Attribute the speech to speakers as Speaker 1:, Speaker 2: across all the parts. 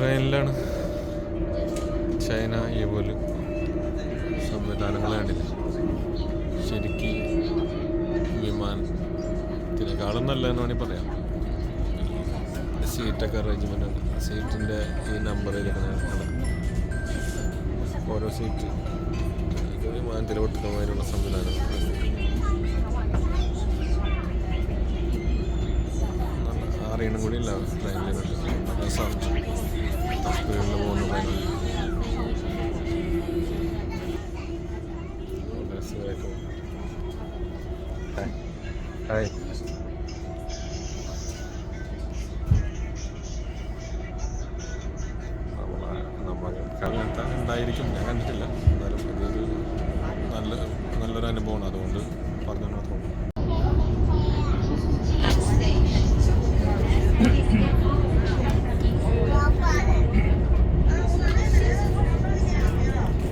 Speaker 1: ട്രെയിനിലാണ്. China ഇതുപോലെ സംവിധാനങ്ങൾ കണ്ടില്ല. ശരിക്ക് വിമാനത്തിനേക്കാളും നല്ലതെന്ന് വേണമെങ്കിൽ പറയാം. സീറ്റൊക്കെ അറേഞ്ച്മെൻ്റ് ഉണ്ട്. സീറ്റിൻ്റെ ഈ നമ്പർ ചെയ്തിരിക്കുന്നത് ഓരോ സീറ്റ് വിമാനത്തിൽ ഒട്ടുക്കുന്നതിനുള്ള സംവിധാനം. നല്ല അറിയണം കൂടി ഇല്ല. ട്രെയിനിലുണ്ട് നല്ല സൗണ്ട് സ്പീഡിൽ പോകുന്ന ട്രെയിൻ. ഹായ് അങ്ങനത്തെ ഉണ്ടായിരിക്കും, ഞാൻ കണ്ടിട്ടില്ല. എന്നാലും ഇതൊരു നല്ലൊരു അനുഭവമാണ്, അതുകൊണ്ട് പറഞ്ഞു മാത്രം.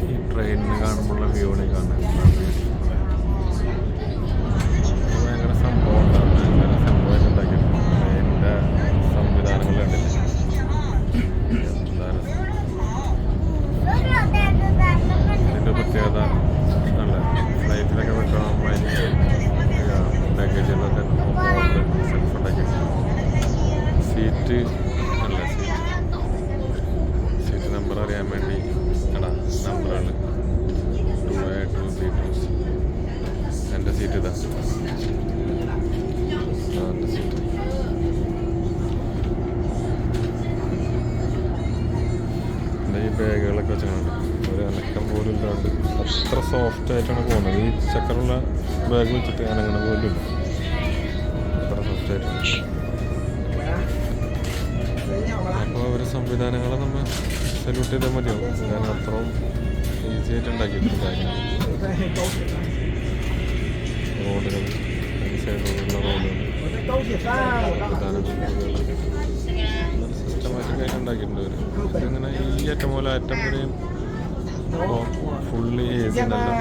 Speaker 1: ഈ ട്രെയിനിന് കാണുമ്പോഴുള്ള വ്യൂവിനെ കാണാൻ ഭയങ്കര സംഭവം ഉണ്ടാകും. ഭയങ്കര സംഭവമായിട്ട് ഉണ്ടാക്കിയിട്ടുണ്ട്. ട്രെയിനിൻ്റെ സംവിധാനങ്ങളുണ്ടല്ലേ, ഇതിൻ്റെ പ്രത്യേകത നല്ല ഫ്ലൈറ്റിലൊക്കെ വെക്കണം. ലഗേജിലൊക്കെ സെൽഫ് ഉണ്ടാക്കി. സീറ്റ് നല്ല സീറ്റ് നമ്പർ അറിയാൻ വേണ്ടി നമ്പറുകൾ 2A 2B 2C. എൻ്റെ സീറ്റ് ഇതാ, എൻ്റെ സീറ്റ്. എൻ്റെ ഈ ബാഗുകളൊക്കെ വെച്ചാണ് ഒരു അനക്കം പോലും ഇല്ലാണ്ട് അത്ര സോഫ്റ്റ് ആയിട്ടാണ് പോകുന്നത്. ഈ ചക്കറുള്ള ബാഗ് വെച്ചിട്ട് അനങ്ങണ പോലും ഇല്ല, അത്ര സോഫ്റ്റ് ആയിട്ടാണ്. അപ്പോൾ അവർ സംവിധാനങ്ങളെ നമ്മൾ സല്യൂട്ട് ചെയ്താൽ മതിയാവും. കാരണം അത്രയും ഈസി ആയിട്ട് ഉണ്ടാക്കിയിട്ടുണ്ട് കാര്യങ്ങൾ. റോഡുകൾ, ഈ സൈഡിലുള്ള റോഡുകൾ സിസ്റ്റമാറ്റിക് ആയിട്ട് ഉണ്ടാക്കിയിട്ടുണ്ട് അവർ. ഇതിങ്ങനെ ഈ അറ്റം പോലെ അറ്റം വരെയും ഫുള്ളി എ സി ഉണ്ടല്ലോ.